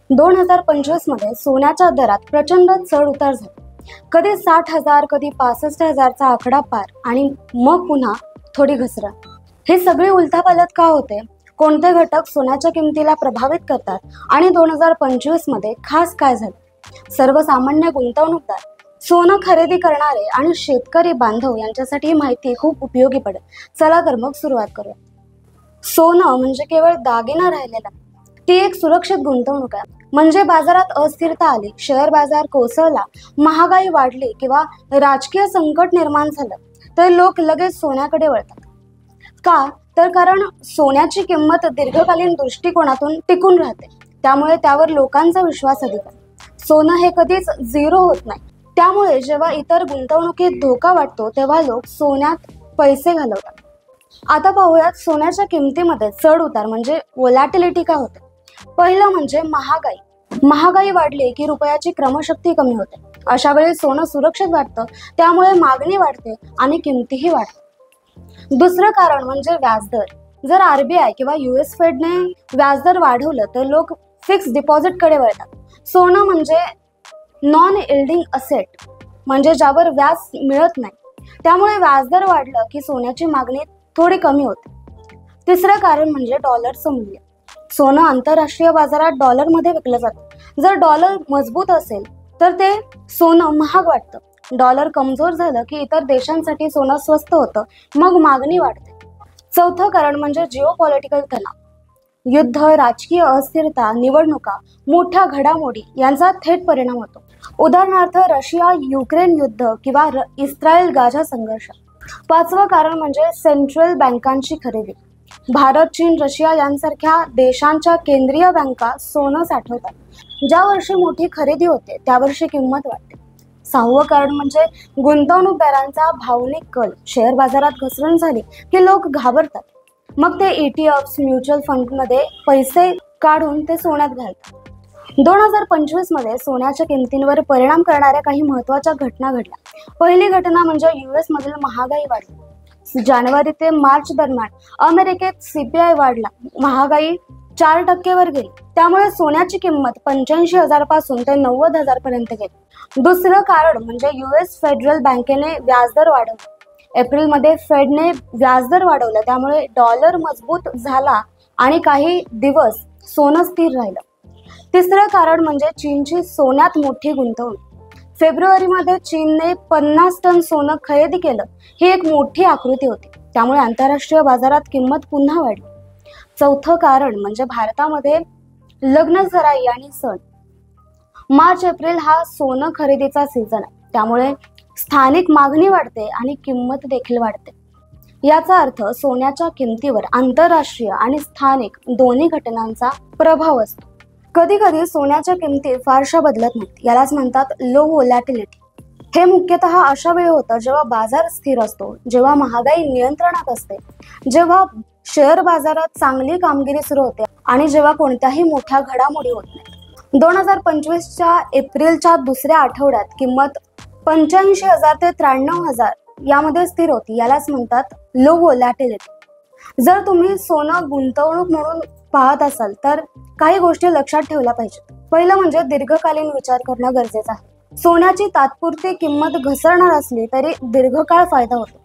2025 मध्ये सोन्याच्या दरात प्रचंड चढ उतार झाला। कधी 60,000 कधी 65,000चा आकडा पार आणि मग पुन्हा थोडी घसरण। हे सगळे उलथापालथ का होते? कोणते घटक सोन्याच्या किमतीला प्रभावित करतात आणि 2025 मध्ये खास काय झाले? सर्वसामान्य गुंतवणूकदार, सोनं खरेदी करणारे आणि शेतकरी बांधव यांच्यासाठी ही माहिती खूप उपयोगी पडेल। चला तर मग सुरुवात करूया। सोनं म्हणजे केवळ दागिना राहिलेला, ती एक सुरक्षित गुंतवणूक आहे। म्हणजे बाजारात अस्थिरता आली, शेअर बाजार कोसळला, महागाई वाढली किंवा राजकीय संकट निर्माण झालं तर लोक लगेच सोन्याकडे वळतात। का? तर कारण सोन्याची किंमत दीर्घकालीन दृष्टिकोनातून टिकून राहते, त्यामुळे त्यावर लोकांचा विश्वास अधिक आहे। सोनं हे कधीच झिरो होत नाही, त्यामुळे जेव्हा इतर गुंतवणुकीत धोका वाटतो तेव्हा लोक सोन्यात पैसे घालवतात। आता पाहूयात सोन्याच्या किमतीमध्ये चढ उतार म्हणजे व्होलॅटिलिटी का होते। पहिलं म्हणजे महागाई। महागाई वाढली की रुपयाची क्रमशक्ती कमी होते, अशा वेळी सोनं सुरक्षित वाटतं, त्यामुळे मागणी वाढते आणि किमतीही वाढते। दुसरं कारण म्हणजे व्याजदर। जर RBI किंवा US फेडने व्याजदर वाढवलं तर लोक फिक्स डिपॉझिटकडे वळतात। सोनं म्हणजे नॉन यील्डिंग असेट, म्हणजे ज्यावर व्याज मिळत नाही, त्यामुळे व्याजदर वाढलं की सोन्याची मागणी थोडी कमी होते। तिसरं कारण म्हणजे डॉलरचं मूल्य। सोनं आंतरराष्ट्रीय बाजारात डॉलरमध्ये विकलं जातं। जर डॉलर मजबूत असेल तर ते सोनं महाग वाटतं। डॉलर कमजोर झालं की इतर देशांसाठी सोनं स्वस्त होतं, मग मागणी वाढते। चौथं कारण म्हणजे जिओपॉलिटिकल तणाव। युद्ध, राजकीय अस्थिरता, निवडणुका, मोठ्या घडामोडी यांचा थेट परिणाम होतो। उदाहरणार्थ रशिया युक्रेन युद्ध किंवा इस्रायल गाझा संघर्ष। पाचवं कारण म्हणजे सेंट्रल बँकांची खरेदी। भारत, चीन, रशिया यांसारख्या देशांच्या केंद्रीय बँका सोनं साठवतात। ज्या वर्षी मोठी खरेदी होते त्या वर्षी किंमत वाढते। सहावं कारण म्हणजे गुंतवणूकदारांचा भावनिक कल। शेअर बाजारात घसरण झाली की लोक घाबरतात, मग ते ETFs, म्युच्युअल फंडमध्ये पैसे काढून ते सोन्यात घालतात। 2025 मध्ये सोन्याच्या किमतींवर परिणाम करणाऱ्या काही महत्त्वाच्या घटना घडल्या। पहिली घटना म्हणजे US मधील महागाई वाढली। जानेवारी ते मार्च दरम्यान अमेरिकेत CPI वाढला, महागाई 4% वर गेली, त्यामुळे सोन्याची किंमत 85,000 पासून ते 90,000 पर्यंत गेली। दुसरं कारण म्हणजे US फेडरल बँकेने व्याजदर वाढवला। एप्रिलमध्ये फेडने व्याजदर वाढवला, त्यामुळे डॉलर मजबूत झाला आणि काही दिवस सोनं स्थिर राहिलं। तिसरं कारण म्हणजे चीनची सोन्यात मोठी गुंतवणूक। फेब्रुवारीमध्ये चीनने 50 टन सोनं खरेदी केलं, ही एक मोठी आकृती होती, त्यामुळे आंतरराष्ट्रीय बाजारात किंमत पुन्हा वाढली। चौथं कारण म्हणजे भारतामध्ये लग्न सराई आणि सण। मार्च एप्रिल हा सोनं खरेदीचा सीझन आहे, त्यामुळे स्थानिक मागणी वाढते आणि किंमत देखील वाढते। याचा अर्थ सोन्याच्या किमतीवर आंतरराष्ट्रीय आणि स्थानिक दोन्ही घटनांचा प्रभाव असतो। कधी कधी सोन्याच्या किमती फारशा बदलत नाहीत, यालाच म्हणतात लो व्होलॅटिलिटी। हे मुख्यतः अशा वेळी होतं जेव्हा बाजार स्थिर असतो, जेव्हा महागाई नियंत्रणात असते, जेव्हा शेअर बाजारात चांगली कामगिरी सुरू होते आणि जेव्हा कोणत्याही मोठ्या घडामोडी होत नाहीत। 2025च्या एप्रिलच्या दुसऱ्या आठवड्यात किंमत 85,000 ते 93,000 यामध्ये स्थिर होती, यालाच म्हणतात लो व्होलॅटिलिटी। जर तुम्ही सोनं गुंतवणूक म्हणून पाहत असाल तर काही गोष्टी लक्षात ठेवल्या पाहिजेत। पहिलं म्हणजे दीर्घकालीन विचार करणं गरजेचं आहे। सोन्याची तात्पुरती किंमत घसरणार असली तरी दीर्घकाळ फायदा होतो।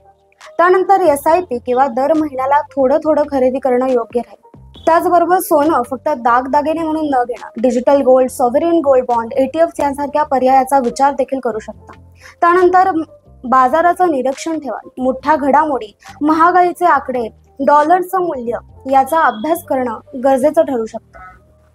त्यानंतर SIP किंवा दर महिन्याला थोडं थोडं खरेदी करणं योग्य राहील। त्याचबरोबर सोनं फक्त दागदागिने म्हणून न घेणं, digital gold, sovereign gold bond, ETFs यांसारख्या पर्यायाचा विचार देखील करू शकता। त्यानंतर बाजाराचं निरीक्षण ठेवा। मोठ्या घडामोडी, महागाईचे आकडे, डॉलरचं मूल्य याचा अभ्यास करणं गरजेचं ठरू शकतं।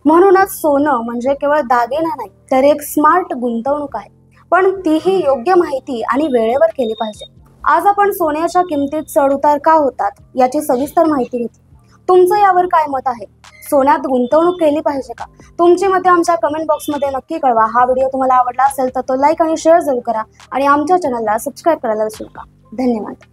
म्हणूनच सोनं म्हणजे केवळ दागिना नाही, तर एक स्मार्ट गुंतवणूक आहे, पण तीही योग्य माहिती आणि वेळेवर केली पाहिजे। आज आपण सोन्याच्या किमतीत चढ उतार का होतात याची सविस्तर माहिती घेतली। तुमचं यावर काय मत आहे? सोन्यात गुंतवणूक केली पाहिजे का? तुमची मते आमच्या कमेंट बॉक्समध्ये नक्की कळवा। हा व्हिडिओ तुम्हाला आवडला असेल तर तो लाईक आणि शेअर जरूर करा आणि आमच्या चॅनलला सबस्क्राईब करायला विसरू नका। धन्यवाद।